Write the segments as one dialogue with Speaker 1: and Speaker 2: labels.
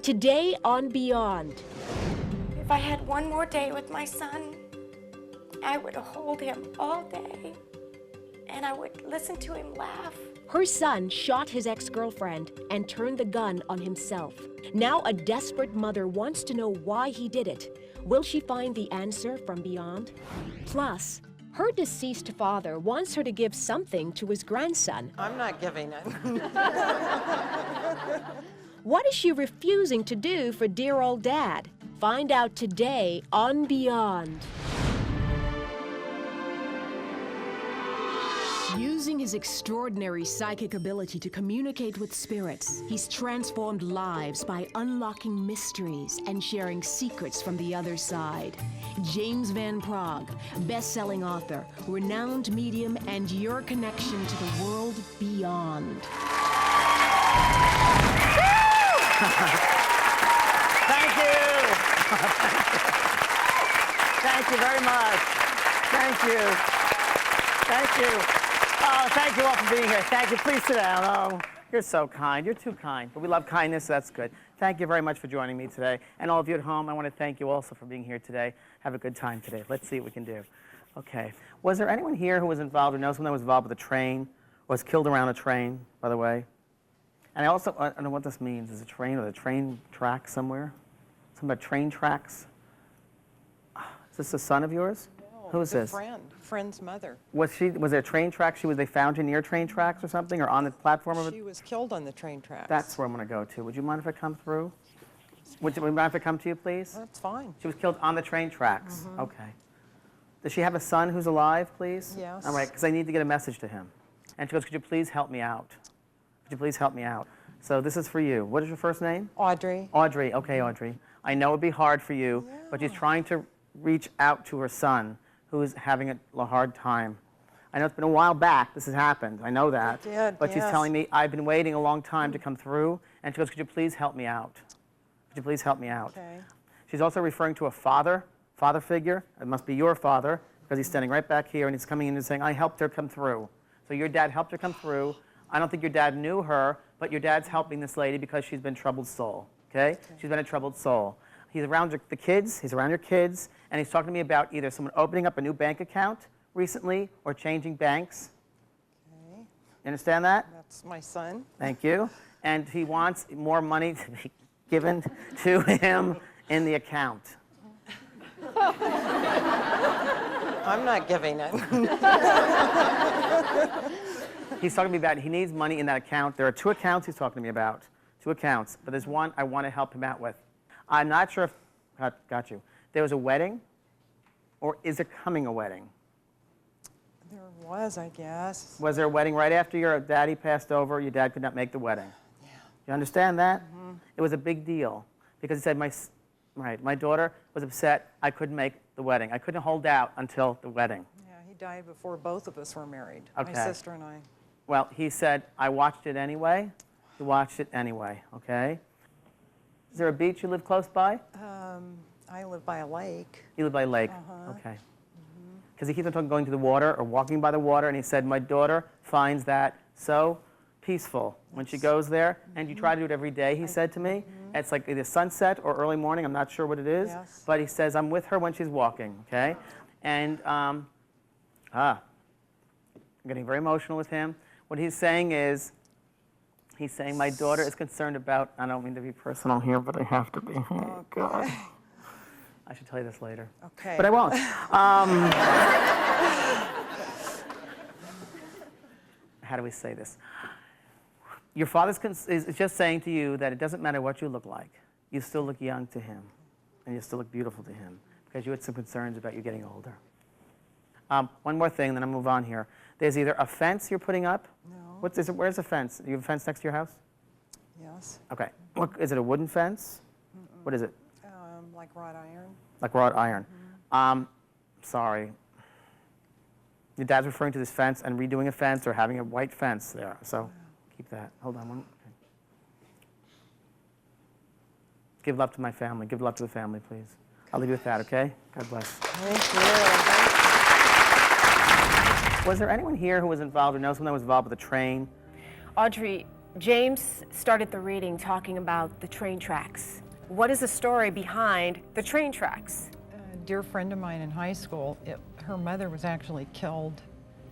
Speaker 1: Today on Beyond.
Speaker 2: If I had one more day with my son, I would hold him all day, and I would listen to him laugh.
Speaker 1: Her son shot his ex-girlfriend and turned the gun on himself. Now a desperate mother wants to know why he did it. Will she find the answer from Beyond? Plus, her deceased father wants her to give something to his grandson.
Speaker 3: I'm not giving it.
Speaker 1: What is she refusing to do for dear old dad? Find out today on Beyond. Using his extraordinary psychic ability to communicate with spirits, he's transformed lives by unlocking mysteries and sharing secrets from the other side. James Van Praagh, best-selling author, renowned medium, and your connection to the world beyond.
Speaker 4: Thank you. Thank you very much. Thank you. Thank you. Oh, thank you all for being here. Thank you. Please sit down. Oh, you're so kind. You're too kind. But we love kindness, so that's good. Thank you very much for joining me today. And all of you at home, I want to thank you also for being here today. Have a good time today. Let's see what we can do. Okay. Was there anyone here who was involved or knows someone that was involved with a train, was killed around a train, by the way? And I don't know what this means. Is a train or the train track somewhere? Something about train tracks? Is this a son of yours?
Speaker 3: No,
Speaker 4: Who is this?
Speaker 3: Friend's mother.
Speaker 4: Was there a train track? They found her near train tracks or something, or on the platform of it?
Speaker 3: She was killed on the train tracks.
Speaker 4: That's where I'm going to go to. Would you mind if I come through? Would you mind if I come to you, please?
Speaker 3: That's fine.
Speaker 4: She was killed on the train tracks. Okay. Does she have a son who's alive, please?
Speaker 3: Yes.
Speaker 4: All right, because I need to get a message to him. And she goes, could you please help me out? Could you please help me out? So this is for you. What is your first name?
Speaker 3: Audrey.
Speaker 4: Audrey. Okay, Audrey. I know it'd be hard for you, but she's trying to reach out to her son, who is having a hard time. I know it's been a while back this has happened. I know that.
Speaker 3: It did,
Speaker 4: but she's
Speaker 3: yes.
Speaker 4: telling me, I've been waiting a long time to come through. And she goes, could you please help me out? Could you please help me out?
Speaker 3: Okay.
Speaker 4: She's also referring to a father figure. It must be your father, because he's standing right back here, and he's coming in and saying, I helped her come through. So your dad helped her come through. I don't think your dad knew her, but your dad's helping this lady because she's been a troubled soul, okay? She's been a troubled soul. He's around the kids, he's around your kids, and he's talking to me about either someone opening up a new bank account recently or changing banks.
Speaker 3: Okay.
Speaker 4: You understand that?
Speaker 3: That's my son.
Speaker 4: Thank you. And he wants more money to be given to him in the account.
Speaker 3: I'm not giving it.
Speaker 4: He's talking to me about he needs money in that account. There are 2 accounts he's talking to me about, 2 accounts, but there's one I want to help him out with. I'm not sure if, got you. There was a wedding, or is there coming a wedding?
Speaker 3: There was, I guess.
Speaker 4: Was there a wedding right after your daddy passed over? Your dad could not make the wedding.
Speaker 3: Yeah.
Speaker 4: You understand that? It was a big deal because he said my daughter was upset I couldn't make the wedding. I couldn't hold out until the wedding.
Speaker 3: Yeah, he died before both of us were married.
Speaker 4: Okay.
Speaker 3: My sister and I.
Speaker 4: Well, he said, I watched it anyway. He watched it anyway, okay? Is there a beach you live close by?
Speaker 3: I live by a lake.
Speaker 4: You live by a lake, okay. Because he keeps on talking going to the water or walking by the water, and he said, my daughter finds that so peaceful when she goes there, and you try to do it every day, he said to me. It's like either sunset or early morning, I'm not sure what it is,
Speaker 3: Yes.
Speaker 4: but he says, I'm with her when she's walking, okay? And, I'm getting very emotional with him. What he's saying is, he's saying, my daughter is concerned about, I don't mean to be personal here, but I have to be. Oh, God. I should tell you this later.
Speaker 3: Okay.
Speaker 4: But I won't. How do we say this? Your father is just saying to you that it doesn't matter what you look like. You still look young to him, and you still look beautiful to him, because you had some concerns about you getting older. One more thing, then I'll move on here. There's either a fence you're putting up.
Speaker 3: No.
Speaker 4: Where's the fence? You have a fence next to your house?
Speaker 3: Yes.
Speaker 4: Okay. Is it a wooden fence? What is it?
Speaker 3: Like wrought iron.
Speaker 4: Like wrought iron. Sorry. Your dad's referring to this fence and redoing a fence or having a white fence there. So keep that. Hold on one. Okay. Give love to my family. Give love to the family, please. I'll leave you with that, okay? God bless.
Speaker 3: Thank you.
Speaker 4: Was there anyone here who was involved or knows someone that was involved with a train?
Speaker 5: Audrey, James started the reading talking about the train tracks. What is the story behind the train tracks?
Speaker 3: A dear friend of mine in high school, her mother was actually killed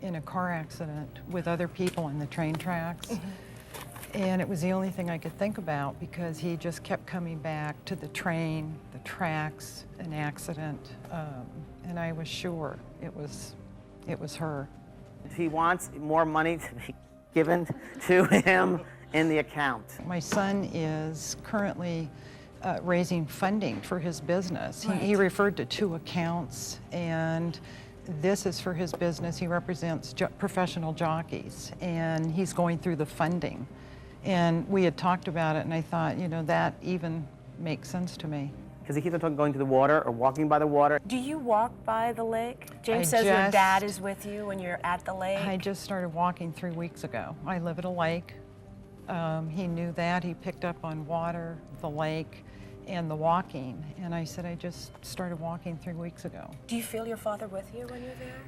Speaker 3: in a car accident with other people in the train tracks. And it was the only thing I could think about because he just kept coming back to the train, the tracks, an accident, and I was sure it was her.
Speaker 4: He wants more money to be given to him in the account.
Speaker 3: My son is currently raising funding for his business.
Speaker 5: Right.
Speaker 3: He referred to 2 accounts, and this is for his business. He represents professional jockeys, and he's going through the funding. And we had talked about it, and I thought, you know, that even makes sense to me.
Speaker 4: Because he keeps on talking going to the water or walking by the water.
Speaker 5: Do you walk by the lake? James
Speaker 3: I
Speaker 5: says your
Speaker 3: just-
Speaker 5: dad is with you when you're at the lake.
Speaker 3: I just started walking 3 weeks ago. I live at a lake. He knew that. He picked up on water, the lake, and the walking. And I said, I just started walking 3 weeks ago.
Speaker 5: Do you feel your father with you when you're there?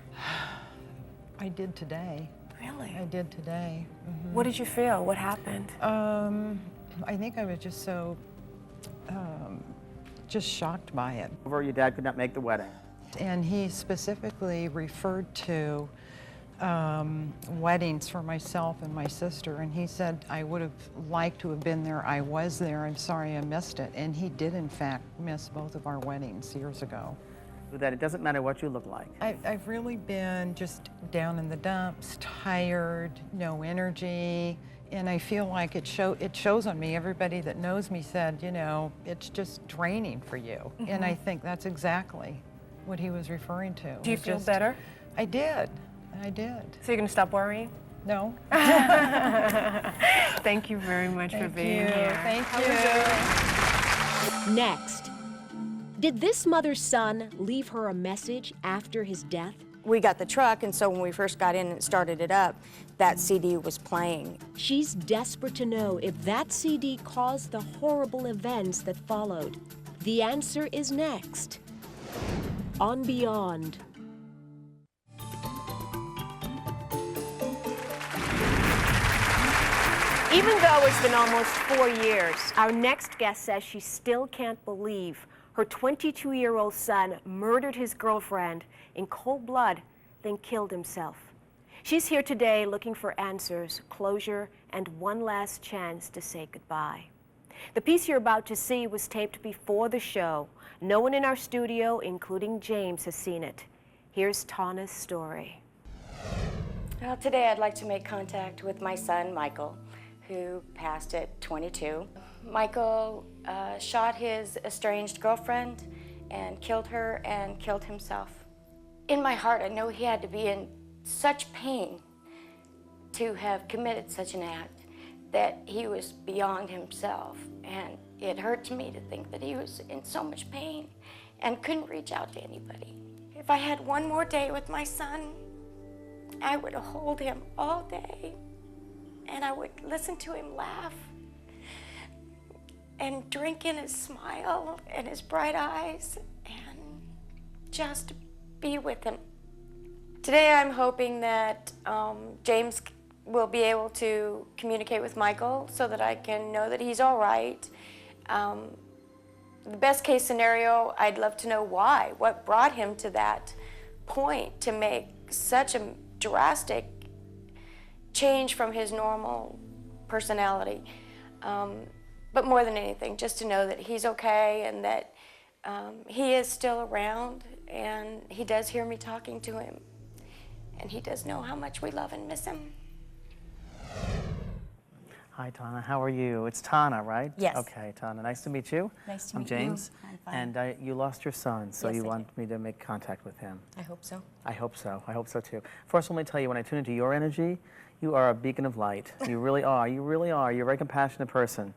Speaker 3: I did today.
Speaker 5: Really?
Speaker 3: I did today.
Speaker 5: What did you feel? What happened?
Speaker 3: I think I was just so, just shocked by it.
Speaker 4: Your dad could not make the wedding.
Speaker 3: And he specifically referred to weddings for myself and my sister, and he said, I would have liked to have been there. I was there. I'm sorry I missed it. And he did, in fact, miss both of our weddings years ago.
Speaker 4: That it doesn't matter what you look like.
Speaker 3: I've really been just down in the dumps, tired, no energy, and I feel like it shows on me. Everybody that knows me said, you know, it's just draining for you. And I think that's exactly what he was referring to.
Speaker 5: Do you
Speaker 3: It's
Speaker 5: feel
Speaker 3: just-
Speaker 5: better?
Speaker 3: I did. I did.
Speaker 5: So you're going to stop worrying?
Speaker 3: No.
Speaker 5: Thank you very much for being
Speaker 3: you.
Speaker 5: here.
Speaker 3: Thank you.
Speaker 1: Next, did this mother's son leave her a message after his death?
Speaker 2: We got the truck, and so when we first got in and started it up, that CD was playing.
Speaker 1: She's desperate to know if that CD caused the horrible events that followed. The answer is next on Beyond.
Speaker 5: Even though it's been almost 4 years, our next guest says she still can't believe her 22-year-old son murdered his girlfriend in cold blood, then killed himself. She's here today looking for answers, closure, and one last chance to say goodbye. The piece you're about to see was taped before the show. No one in our studio, including James, has seen it. Here's Tana's story.
Speaker 2: Well, today I'd like to make contact with my son, Michael, who passed at 22. Michael shot his estranged girlfriend and killed her and killed himself. In my heart, I know he had to be in such pain to have committed such an act that he was beyond himself. And it hurt me to think that he was in so much pain and couldn't reach out to anybody. If I had one more day with my son, I would hold him all day, and I would listen to him laugh and drink in his smile and his bright eyes and just be with him. Today I'm hoping that James will be able to communicate with Michael so that I can know that he's all right. The best case scenario, I'd love to know why. What brought him to that point to make such a drastic change from his normal personality. But more than anything, just to know that he's okay and that he is still around and he does hear me talking to him. And he does know how much we love and miss him.
Speaker 4: Hi, Tana. How are you? It's Tana, right?
Speaker 6: Yes.
Speaker 4: Okay, Tana. Nice to meet you.
Speaker 6: Nice to
Speaker 4: I'm
Speaker 6: meet you.
Speaker 4: James.
Speaker 6: I'm fine.
Speaker 4: And you lost your son, so
Speaker 6: Yes,
Speaker 4: you
Speaker 6: I
Speaker 4: want me to make contact with him.
Speaker 6: I hope so.
Speaker 4: I hope so. I hope so too. First, let me tell you, when I tune into your energy, you are a beacon of light. You really are. You really are. You're a very compassionate person.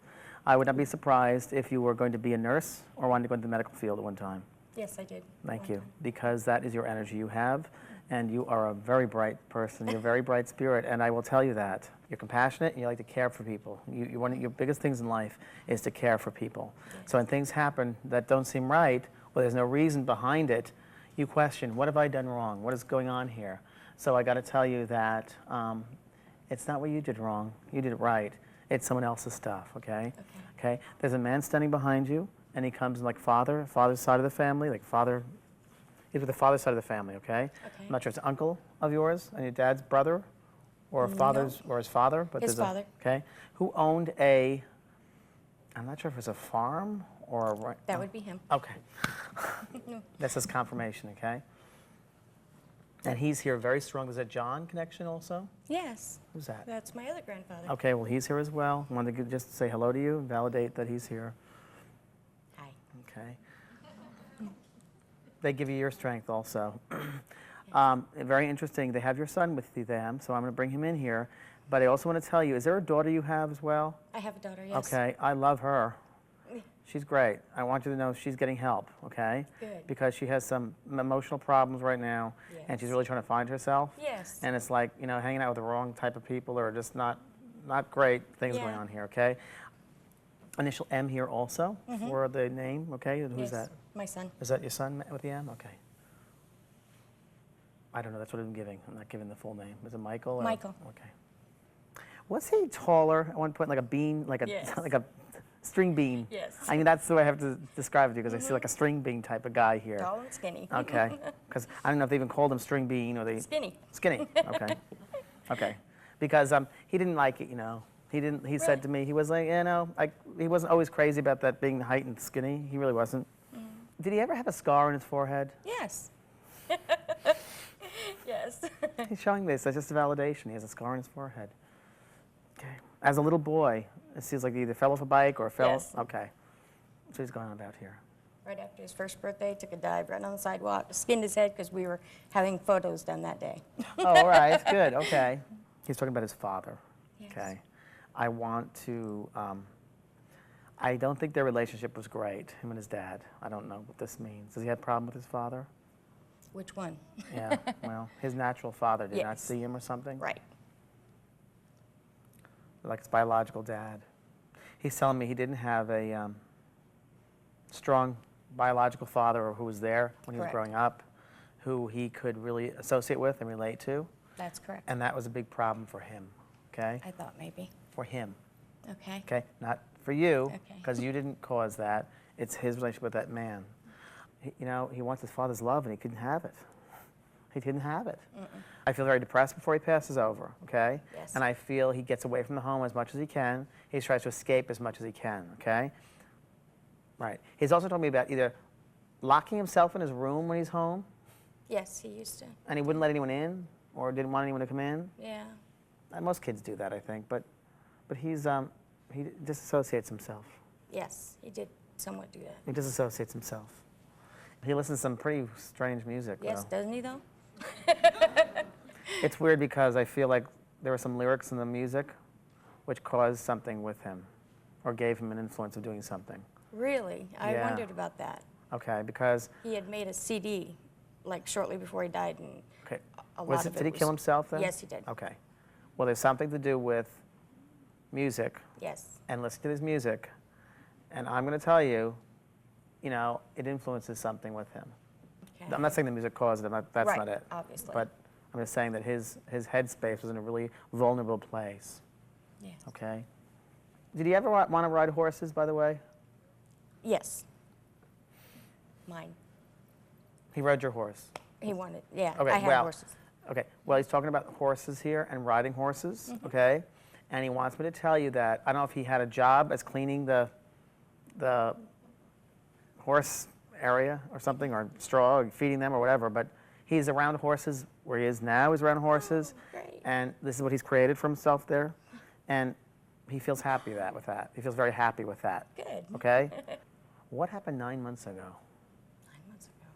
Speaker 4: I would not be surprised if you were going to be a nurse or wanted to go into the medical field at one time.
Speaker 6: Yes, I did.
Speaker 4: Thank you. Because that is your energy you have, and you are a very bright person. You're a very bright spirit, and I will tell you that. You're compassionate, and you like to care for people. One of your biggest things in life is to care for people. Yes. So when things happen that don't seem right, or there's no reason behind it, you question, what have I done wrong? What is going on here? So I got to tell you that it's not what you did wrong. You did it right. It's someone else's stuff, okay? Okay. There's a man standing behind you, and he comes like father's side of the family, like father. He's with the father's side of the family, okay? I'm not sure if it's uncle of yours and your dad's brother, or father's, or his father. But
Speaker 2: His
Speaker 4: there's
Speaker 2: father.
Speaker 4: Okay. Who owned a? I'm not sure if it was a farm or a.
Speaker 2: That would be him.
Speaker 4: Okay. This is confirmation, okay? And he's here very strong. Is that John connection also?
Speaker 2: Yes.
Speaker 4: Who's that?
Speaker 2: That's my other grandfather.
Speaker 4: Okay, well, he's here as well. I wanted to just say hello to you and validate that he's here.
Speaker 2: Hi.
Speaker 4: Okay. They give you your strength also. Very interesting. They have your son with them, so I'm going to bring him in here. But I also want to tell you, is there a daughter you have as well?
Speaker 2: I have a daughter, yes.
Speaker 4: Okay, I love her. She's great. I want you to know she's getting help, okay?
Speaker 2: Good.
Speaker 4: Because she has some emotional problems right now, and she's
Speaker 2: Yes.
Speaker 4: really trying to find herself.
Speaker 2: Yes.
Speaker 4: And it's like, you know, hanging out with the wrong type of people or just not great things
Speaker 2: Yeah.
Speaker 4: going on here, okay? Initial M here also for the name, okay? Who's
Speaker 2: Yes.
Speaker 4: that?
Speaker 2: My son.
Speaker 4: Is that your son with the M? Okay. I don't know. That's what I'm giving. I'm not giving the full name. Is it Michael? Or?
Speaker 2: Michael.
Speaker 4: Okay. Was he taller at one point, like a bean, like a
Speaker 2: Yes.
Speaker 4: like a string bean?
Speaker 2: Yes.
Speaker 4: I mean, that's the way I have to describe it to you because I see like a string bean type of guy here.
Speaker 2: Tall and skinny.
Speaker 4: Okay. Because I don't know if they even called him string bean or they.
Speaker 2: Skinny.
Speaker 4: Skinny. Okay. Okay. Because he didn't like it, you know. He didn't. He said to me, he was like, you know, like he wasn't always crazy about that being height and skinny. He really wasn't. Did he ever have a scar on his forehead?
Speaker 2: Yes. Yes.
Speaker 4: He's showing this. That's just a validation. He has a scar on his forehead. Okay. As a little boy, it seems like he either fell off a bike or fell.
Speaker 2: Yes.
Speaker 4: Okay. So he's going on about here.
Speaker 2: Right after his first birthday, took a dive right on the sidewalk, skinned his head because we were having photos done that day.
Speaker 4: Oh, all right. Good. Okay. He's talking about his father.
Speaker 2: Yes.
Speaker 4: Okay. I want to. I don't think their relationship was great, him and his dad. I don't know what this means. Does he have a problem with his father?
Speaker 2: Which one?
Speaker 4: Yeah. Well, his natural father did not
Speaker 2: Yes.
Speaker 4: see him or something?
Speaker 2: Right.
Speaker 4: Like his biological dad. He's telling me he didn't have a strong biological father who was there when he was
Speaker 2: Correct.
Speaker 4: growing up, who he could really associate with and relate to.
Speaker 2: That's correct.
Speaker 4: And that was a big problem for him, okay?
Speaker 2: I thought maybe.
Speaker 4: For him,
Speaker 2: Okay.
Speaker 4: okay? Not for you,
Speaker 2: Okay.
Speaker 4: because you didn't cause that. It's his relationship with that man. You know, he wants his father's love, and he couldn't have it. He didn't have it. I feel very depressed before he passes over, okay?
Speaker 2: Yes.
Speaker 4: And I feel he gets away from the home as much as he can. He tries to escape as much as he can, okay? Right. He's also told me about either locking himself in his room when he's home,
Speaker 2: Yes, he used to.
Speaker 4: and he wouldn't let anyone in, or didn't want anyone to come in.
Speaker 2: Yeah.
Speaker 4: Most kids do that, I think, but he disassociates himself.
Speaker 2: Yes, he did somewhat do that.
Speaker 4: He disassociates himself. He listens to some pretty strange music,
Speaker 2: Yes,
Speaker 4: though.
Speaker 2: doesn't he though?
Speaker 4: It's weird because I feel like there were some lyrics in the music which caused something with him, or gave him an influence of doing something.
Speaker 2: Really? I
Speaker 4: Yeah.
Speaker 2: wondered about that.
Speaker 4: Okay, because
Speaker 2: He had made a CD like shortly before he died, and
Speaker 4: okay,
Speaker 2: a lot of
Speaker 4: did he
Speaker 2: it
Speaker 4: kill
Speaker 2: was-
Speaker 4: himself then?
Speaker 2: Yes, he did.
Speaker 4: Okay, well, there's something to do with music
Speaker 2: Yes.
Speaker 4: and listening to his music, and I'm going to tell you, you know, it influences something with him.
Speaker 2: Okay.
Speaker 4: I'm not saying the music caused it. That's
Speaker 2: Right,
Speaker 4: not it.
Speaker 2: obviously.
Speaker 4: But I'm just saying that his headspace was in a really vulnerable place.
Speaker 2: Yes.
Speaker 4: Okay. Did he ever want to ride horses, by the way?
Speaker 2: Yes. Mine.
Speaker 4: He rode your horse.
Speaker 2: He wanted. Yeah.
Speaker 4: Okay.
Speaker 2: I had
Speaker 4: well.
Speaker 2: horses.
Speaker 4: Okay. Well, he's talking about horses here and riding horses.
Speaker 2: Mm-hmm.
Speaker 4: Okay. And he wants me to tell you that I don't know if he had a job as cleaning the horse area or something, or straw, or feeding them or whatever, but he's around horses where he is now. He's around horses.
Speaker 2: Great.
Speaker 4: And this is what he's created for himself there. And he feels happy with that. He feels very happy with that.
Speaker 2: Good.
Speaker 4: Okay? What happened 9 months ago?
Speaker 2: 9 months ago.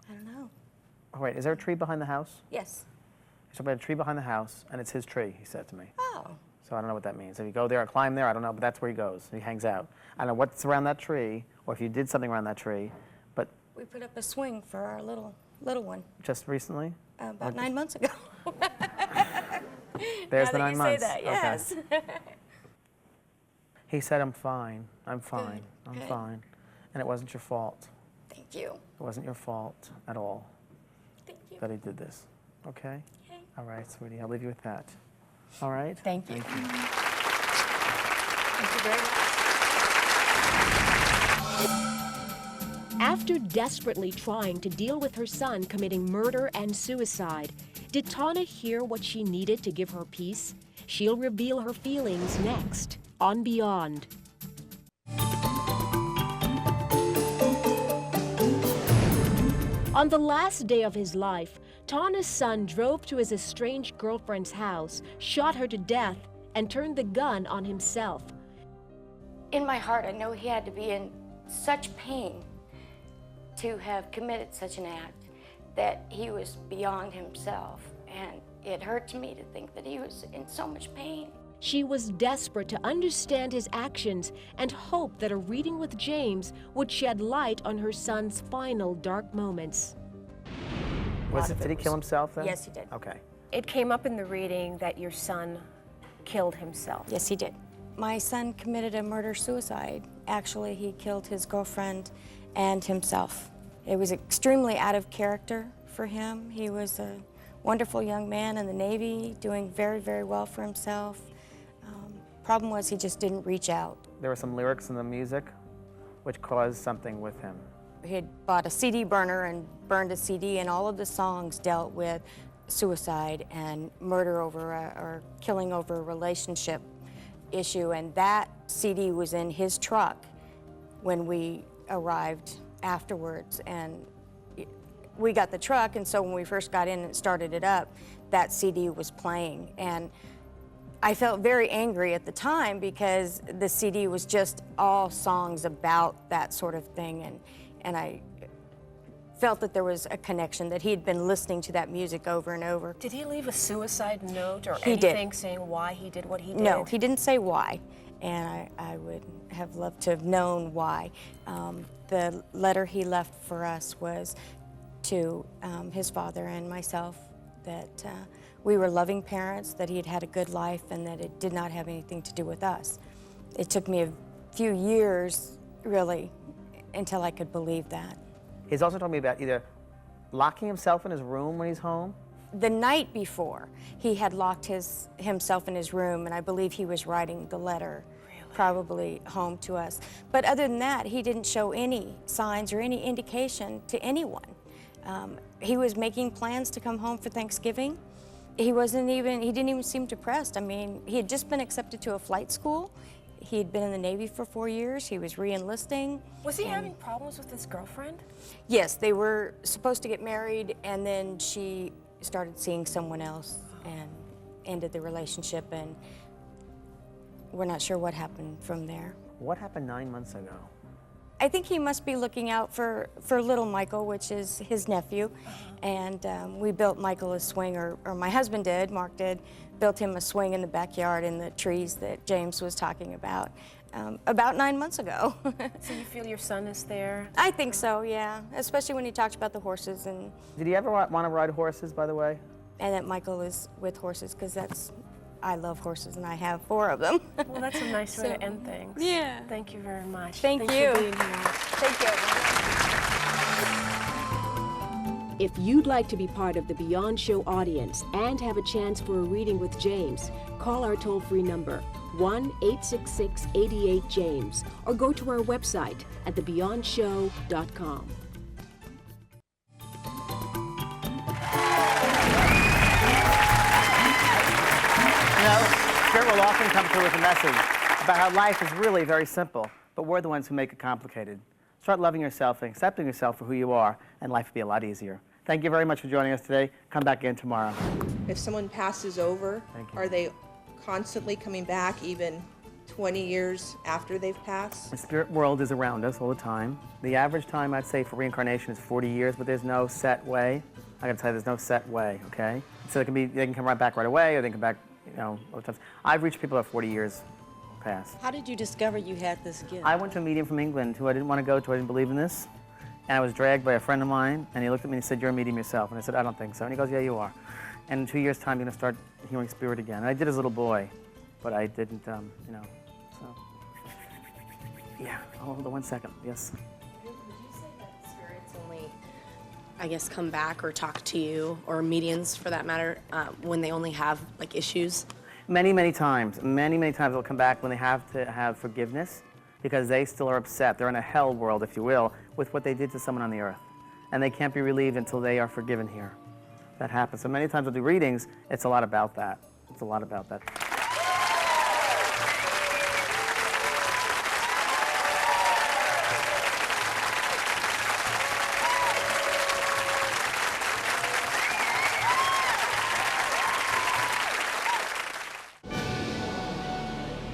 Speaker 2: I don't know.
Speaker 4: Oh, wait, is there a tree behind the house?
Speaker 2: Yes.
Speaker 4: There's a tree behind the house, and it's his tree, he said to me.
Speaker 2: Oh.
Speaker 4: So I don't know what that means. If you go there or climb there, I don't know, but that's where he goes. He hangs out. I don't know what's around that tree, or if you did something around that tree, but
Speaker 2: We put up a swing for our little one
Speaker 4: just recently?
Speaker 2: about 9 months ago.
Speaker 4: There's
Speaker 2: now
Speaker 4: the
Speaker 2: that
Speaker 4: 9
Speaker 2: you
Speaker 4: months.
Speaker 2: say that, yes.
Speaker 4: Okay. He said, I'm fine. I'm fine. I'm
Speaker 2: Good.
Speaker 4: fine. And it wasn't your fault.
Speaker 2: Thank you.
Speaker 4: It wasn't your fault at all
Speaker 2: Thank you.
Speaker 4: that he did this. Okay?
Speaker 2: Okay.
Speaker 4: All right, sweetie. I'll leave you with that. All right?
Speaker 2: Thank you.
Speaker 4: Thank you.
Speaker 2: Thank you very much.
Speaker 1: After desperately trying to deal with her son committing murder and suicide, did Tana hear what she needed to give her peace? She'll reveal her feelings next on Beyond. On the last day of his life, Tana's son drove to his estranged girlfriend's house, shot her to death, and turned the gun on himself.
Speaker 2: In my heart, I know he had to be in such pain to have committed such an act, that he was beyond himself. And it hurt me to think that he was in so much pain.
Speaker 1: She was desperate to understand his actions and hoped that a reading with James would shed light on her son's final dark moments.
Speaker 4: Did he kill himself then?
Speaker 2: Yes, he did.
Speaker 4: Okay.
Speaker 5: It came up in the reading that your son killed himself.
Speaker 2: Yes, he did. My son committed a murder-suicide. Actually, he killed his girlfriend and himself. It was extremely out of character for him. He was a wonderful young man in the Navy, doing very, very well for himself. Problem was he just didn't reach out.
Speaker 4: There were some lyrics in the music which caused something with him.
Speaker 2: He had bought a CD burner and burned a CD, and all of the songs dealt with suicide and murder over or killing over a relationship issue, and that CD was in his truck when we arrived afterwards, and we got the truck, and so when we first got in and started it up, that CD was playing, and I felt very angry at the time because the CD was just all songs about that sort of thing, and I felt that there was a connection, that he had been listening to that music over and over.
Speaker 5: Did he leave a suicide note or
Speaker 2: He did.
Speaker 5: anything saying why he did what he did?
Speaker 2: No, he didn't say why, and I would have loved to have known why. The letter he left for us was to his father and myself, that we were loving parents, that he had had a good life, and that it did not have anything to do with us. It took me a few years, really, until I could believe that.
Speaker 4: He's also told me about either locking himself in his room when he's home.
Speaker 2: The night before, he had locked himself in his room, and I believe he was writing the letter, probably home to us. But other than that, he didn't show any signs or any indication to anyone. He was making plans to come home for Thanksgiving. He didn't even seem depressed. I mean, he had just been accepted to a flight school. He had been in the Navy for 4 years. He was re-enlisting.
Speaker 5: Was he having problems with his girlfriend?
Speaker 2: Yes, they were supposed to get married, and then she started seeing someone else and ended the relationship, and we're not sure what happened from there.
Speaker 4: What happened 9 months ago?
Speaker 2: I think he must be looking out for little Michael, which is his nephew. And we built Michael a swing, or my husband did, Mark did, built him a swing in the backyard in the trees that James was talking about 9 months ago.
Speaker 5: So you feel your son is there?
Speaker 2: I think so, yeah, especially when he talked about the horses, and
Speaker 4: Did he ever want to ride horses, by the way?
Speaker 2: that Michael is with horses, because I love horses, and I have 4 of them.
Speaker 5: Well, that's a nice way to end things.
Speaker 2: Yeah.
Speaker 5: Thank you very much.
Speaker 2: Thank
Speaker 5: Thanks
Speaker 2: you.
Speaker 5: for being here.
Speaker 2: Thank you.
Speaker 1: If you'd like to be part of the Beyond Show audience and have a chance for a reading with James, call our toll-free number, 1-866-88-JAMES, or go to our website at thebeyondshow.com.
Speaker 4: Spirit will often come through with a message about how life is really very simple, but we're the ones who make it complicated. Start loving yourself and accepting yourself for who you are, and life will be a lot easier. Thank you very much for joining us today. Come back again tomorrow.
Speaker 6: If someone passes over,
Speaker 4: Thank you.
Speaker 6: are they constantly coming back even 20 years after they've passed?
Speaker 4: The spirit world is around us all the time. The average time, I'd say, for reincarnation is 40 years, but there's no set way. I gotta tell you, there's no set way, okay? So they can come right back right away, or they can come back, other times. I've reached people at 40 years past.
Speaker 7: How did you discover you had this gift?
Speaker 4: I went to a medium from England who I didn't want to go to. I didn't believe in this. And I was dragged by a friend of mine, and he looked at me and he said, "You're a medium yourself." And I said, "I don't think so." And he goes, "Yeah, you are. And in 2 years' time, you're going to start hearing spirit again." And I did as a little boy, but I didn't, so. Yeah, hold on 1 second, yes.
Speaker 7: Would you say that spirits only, I guess, come back or talk to you, or mediums for that matter, when they only have, like, issues?
Speaker 4: Many, many times they'll come back when they have to have forgiveness because they still are upset. They're in a hell world, if you will, with what they did to someone on the earth. And they can't be relieved until they are forgiven here. That happens. So many times we'll do readings, it's a lot about that. It's a lot about that.